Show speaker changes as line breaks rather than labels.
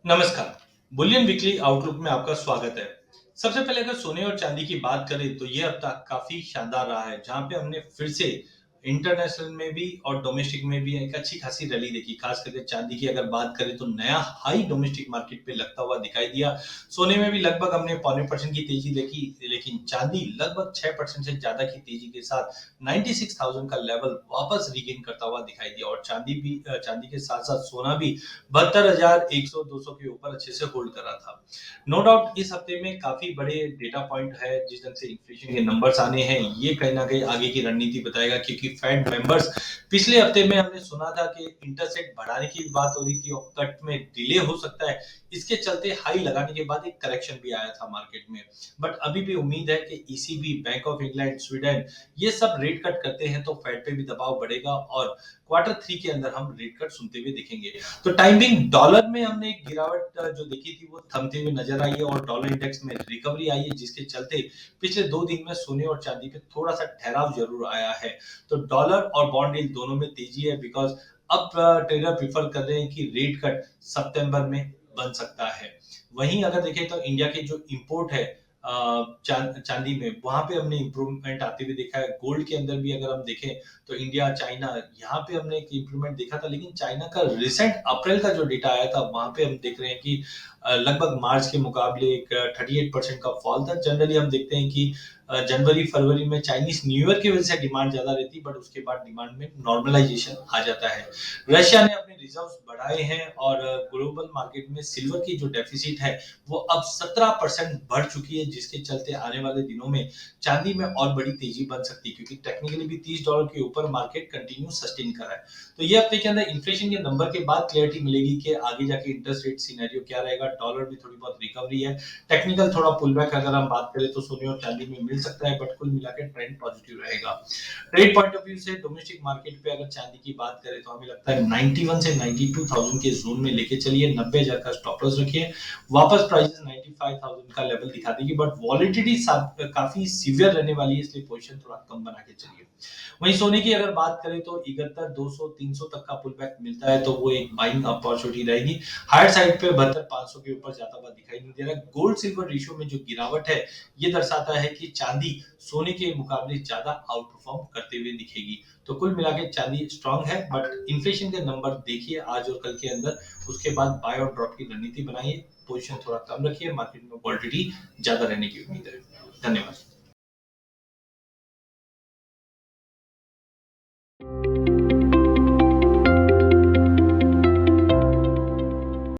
नमस्कार। Boolean weekly outlook में आपका स्वागत है। सबसे पहले अगर सोने और चांदी की बात करें तो ये हफ्ता काफी शानदार रहा है, जहां पे हमने फिर से इंटरनेशनल में भी और डोमेस्टिक में भी एक अच्छी खासी रैली देखी। खास करके चांदी की अगर बात करें तो नया हाई डोमेस्टिक मार्केट पे लगता हुआ दिखाई दिया। सोने में भी लगभग हमने 0.25% की तेजी देखी, लेकिन चांदी लगभग 6% से ज्यादा की तेजी के साथ 96,000 का लेवल वापस रिगेन करता हुआ दिखाई दिया। और चांदी के साथ साथ सोना भी 72,100-200 के ऊपर अच्छे से होल्ड कर रहा था। नो डाउट इस हफ्ते में काफी बड़े डेटा पॉइंट है। जिस ढंग से इन्फ्लेशन के नंबर्स आने हैं, ये कहीं ना कहीं आगे की रणनीति बताएगा, क्योंकि फेड मेंबर्स पिछले हफ्ते में हमने सुना था कि इंटरेस्ट रेट बढ़ाने की बात हो रही थी और कट में डिले हो सकता है। इसके चलते हाई लगाने के बाद एक करेक्शन भी आया था मार्केट में। बट अभी भी उम्मीद है कि ECB, bank of England, Sweden ये सब रेट कट करते हैं तो फेड पे भी दबाव बढ़ेगा और क्वार्टर 3 के अंदर हम रेट कट सुनते हुए दिखेंगे। तो टाइमिंग डॉलर में हमने एक गिरावट जो देखी थी वो थमते हुए नजर आई है और डॉलर इंडेक्स में रिकवरी आई है, जिसके चलते पिछले 2 दिन में सोने और चांदी पे थोड़ा सा ठहराव जरूर आया है। तो डॉलर और बॉन्ड यील्ड दोनों में तेजी है, बिकॉज अब ट्रेडर प्रिफर कर रहे हैं कि रेट कट सितंबर में बन सकता है। वहीं अगर देखें तो इंडिया के जो इंपोर्ट है चांदी में, वहां पे हमने इंप्रूवमेंट आते हुए देखा है। गोल्ड के अंदर भी अगर हम देखें तो इंडिया, चाइना, यहाँ पे हमने एक इंप्रूवमेंट देखा था। लेकिन चाइना का रिसेंट अप्रैल का जो डेटा आया था, वहां पे हम देख रहे हैं कि लगभग मार्च के मुकाबले एक 38% का फॉल था। जनरली हम देखते हैं कि जनवरी फरवरी में चाइनीज न्यू ईयर की वजह से डिमांड ज्यादा रहती है, बट उसके बाद डिमांड में नॉर्मलाइजेशन आ जाता है। रशिया ने अपने रिजर्व्स बढ़ाए हैं और ग्लोबल मार्केट में सिल्वर की जो डेफिसिट है वो अब 17% बढ़ चुकी है, जिसके चलते आने वाले दिनों में चांदी में और बड़ी तेजी बन सकती है, क्योंकि टेक्निकली भी $30 के ऊपर मार्केट कंटिन्यू सस्टेन कर रहा है। तो ये हफ्ते के अंदर इन्फ्लेशन के नंबर के बाद क्लियरिटी मिलेगी कि आगे जाके इंटरेस्ट रेट सिनेरियो क्या रहेगा। डॉलर भी थोड़ी बहुत रिकवरी है, टेक्निकल थोड़ा पुल बैक अगर हम बात करें तो सोने और चांदी में मिल सकता है, बट कुल मिलाकर ट्रेंड पॉजिटिव रहेगा। ट्रेड पॉइंट ऑफ व्यू से डोमेस्टिक मार्केट पे अगर चांदी की बात करें तो हमें लगता है 91 से 92,000 के जोन में लेके चलिए, 90,000 का स्टॉप लॉस रखिए। वापस प्राइसेस 95,000 का लेवल दिखा देगी, बट वॉलिडिटी काफी सीवियर रहने वाली है, इसलिए पोजीशन थोड़ा कम बना के चलिए। वहीं सोने की अगर बात करें तो 71, 200, 300 तक का पुल बैक मिलता है तो वो एक बाइंग अपॉर्चुनिटी रहेगी। हायर साइड पे 72, 500 के ऊपर जाता हुआ दिखाई नहीं दे रहा है। गोल्ड सिल्वर रेशियो में जो गिरावट है, ये दर्शाता है कि चांदी सोने के मुकाबले ज्यादा आउट परफॉर्म करते हुए दिखेगी। तो कुल मिला के चांदी स्ट्रांग है, बट इन्फ्लेशन के नंबर देखिए आज और कल के अंदर, उसके बाद बाय और ड्रॉप की रणनीति बनाइए। पोजीशन थोड़ा कम रखिए, मार्केट में वॉलिडिटी ज्यादा रहने की उम्मीद है। धन्यवाद।